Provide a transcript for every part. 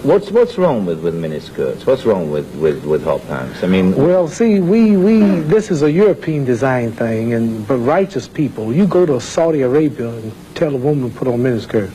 What's wrong with miniskirts? What's wrong with hot pants? I mean, well, see, this is a European design thing, but righteous people, you go to Saudi Arabia and tell a woman to put on miniskirt.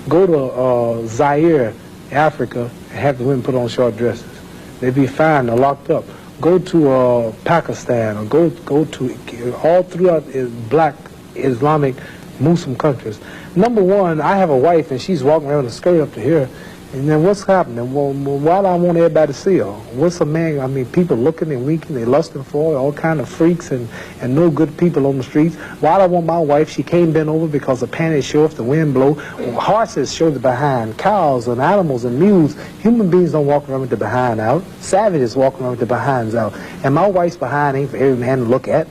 Go to Zaire, Africa, and have the women put on short dresses. They'd be fine. They're locked up. Go to Pakistan, or go to all throughout black Islamic Muslim countries. Number one, I have a wife and she's walking around with a skirt up to here, and then what's happening? Well, why do I want everybody to see her? What's a man? I mean, people looking and winking, they lusting for her, all kind of freaks and no good people on the streets. Why do I want my wife? She can't bend over because the panties show if the wind blow. Horses show the behind. Cows and animals and mules. Human beings don't walk around with the behind out. Savages walk around with the behinds out. And my wife's behind ain't for every man to look at.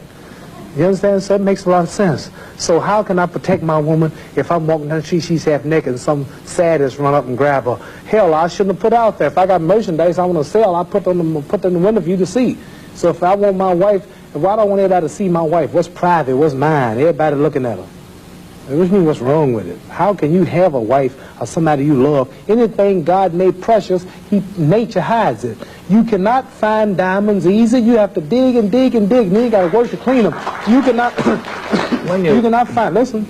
You understand? So it makes a lot of sense. So how can I protect my woman if I'm walking down the street, she's half naked, and some sadist run up and grab her? Hell, I shouldn't have put out there. If I got merchandise I want to sell, I put them in the window for you to see. So if I want my wife, why do I want everybody to see my wife? What's private? What's mine? Everybody looking at her. Which means what's wrong with it? How can you have a wife or somebody you love? Anything God made precious, nature hides it. You cannot find diamonds easy. You have to dig and dig and dig. And then you got to work to clean them. You cannot, you cannot find, listen,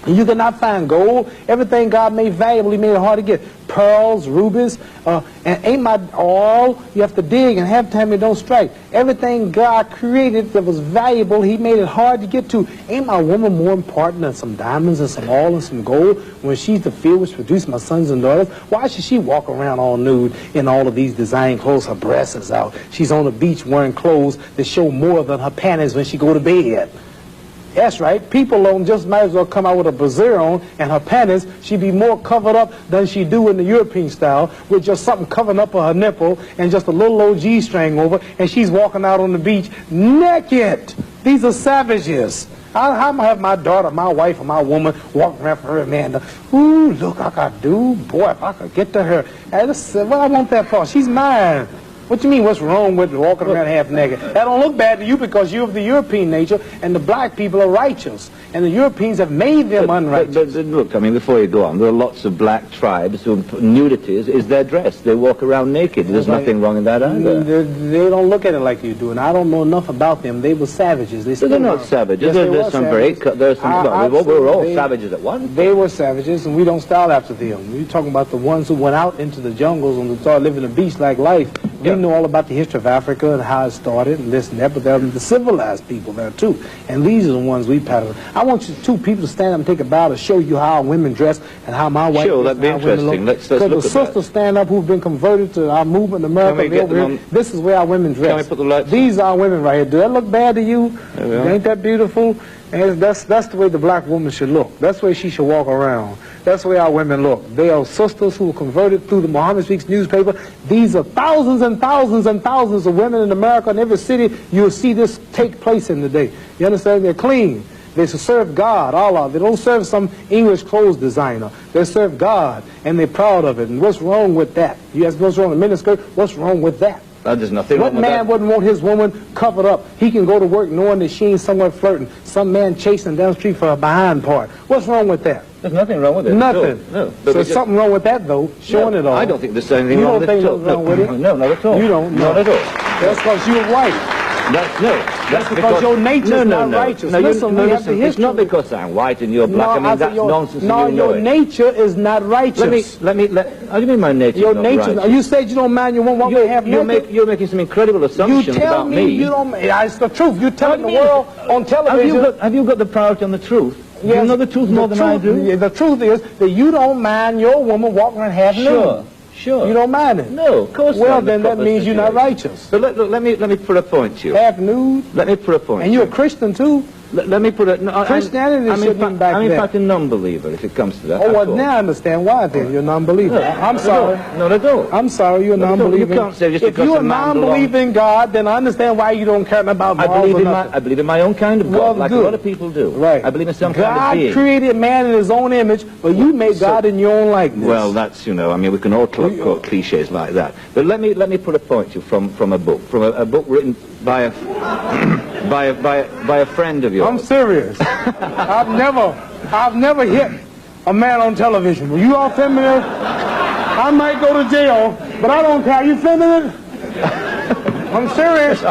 you cannot find gold. Everything God made valuable, He made it hard to get. Pearls, rubies, and ain't my all. You have to dig, and half the time it don't strike. Everything God created that was valuable, He made it hard to get to. Ain't my woman more important than some diamonds and some oil and some gold when she's the field which produced my sons and daughters? Why should she walk around all nude in all of these design clothes? Her breasts is out. She's on the beach wearing clothes that show more than her panties when she go to bed. That's right. People don't just might as well come out with a brassiere on and her panties. She'd be more covered up than she do in the European style with just something covering up her nipple and just a little old G-string over, and she's walking out on the beach naked. These are savages. How am I have my daughter, my wife, or my woman walking around for her man? Ooh, look, I could do. Boy, if I could get to her. Hey, what I want that for? She's mine. What you mean, what's wrong with walking around half naked? That don't look bad to you because you're of the European nature, and the black people are righteous. And the Europeans have made them unrighteous. But look, I mean, before you go on, there are lots of black tribes who nudity is their dress. They walk around naked. There's nothing wrong in that either. They don't look at it like you do, and I don't know enough about them. They were savages. They're not savages. Yes, there's some very... we were all savages at once. They were savages, and we don't style after them. We're talking about the ones who went out into the jungles and started living a beach-like life. We know all about the history of Africa and how it started and this and that, but there are the civilized people there too. And these are the ones we pattern. I want you two people to stand up and take a bow to show you how our women dress and how my wife Sure, that'd be interesting. Let's look at that. the sisters stand up who've been converted to our movement in America. This is where our women dress. Can we put the lights These are our women right here. Do that look bad to you? Ain't that beautiful? And that's the way the black woman should look. That's the way she should walk around. That's the way our women look. They are sisters who were converted through the Muhammad Speaks newspaper. These are thousands and thousands and thousands of women in America. In every city, you'll see this take place in the day. You understand? They're clean. They serve God, Allah. They don't serve some English clothes designer. They serve God, and they're proud of it. And what's wrong with that? You ask what's wrong with miniskirt? What's wrong with that? There's nothing wrong with that. What man wouldn't want his woman covered up? He can go to work knowing that she ain't somewhere flirting. Some man chasing down the street for her behind part. What's wrong with that? There's nothing wrong with it. Nothing. No. So there's something wrong with that, though, showing it all. I don't think there's anything wrong with it. You don't think there's wrong with it? No, not at all. You don't? Not at all. That's because you're white. That's because your nature is not righteous. Listen, it's not because I'm white and you're black. I mean, that's nonsense. No, your nature is not righteous. How do you mean my nature is not righteous? You said you don't mind your woman have naked. You're making some incredible assumptions about me. You tell me it's the truth. You're telling the world on television. Have you got the priority on the truth? Yes, you know the truth more than I do? The truth is that you don't mind your woman walking around half nude. Sure. You don't mind it? No, of course not. Well, then that means you're not righteous. But let me put a point to you. Half nude? Let me put a point. And you're a Christian too? Let me put it... No, Christianity shouldn't be back I'm in there. fact a non-believer, if it comes to that. Oh, well, now I understand why then. You're a non-believer. No, I'm sorry. No, I don't. I'm sorry, you're a non-believer. You can't say just if you're a non-believer in God, then I understand why you don't care about morals or nothing. I believe in my own kind of God, like a lot of people do. Right. I believe in some kind of being. God created man in his own image, but you made God in your own likeness. Well, that's, I mean, we can all quote cliches like that. But let me put a point to you from a book, a book written by a friend of yours. I'm serious. I've never hit a man on television. Were you all familiar? I might go to jail, but I don't care. You filming it? I'm serious.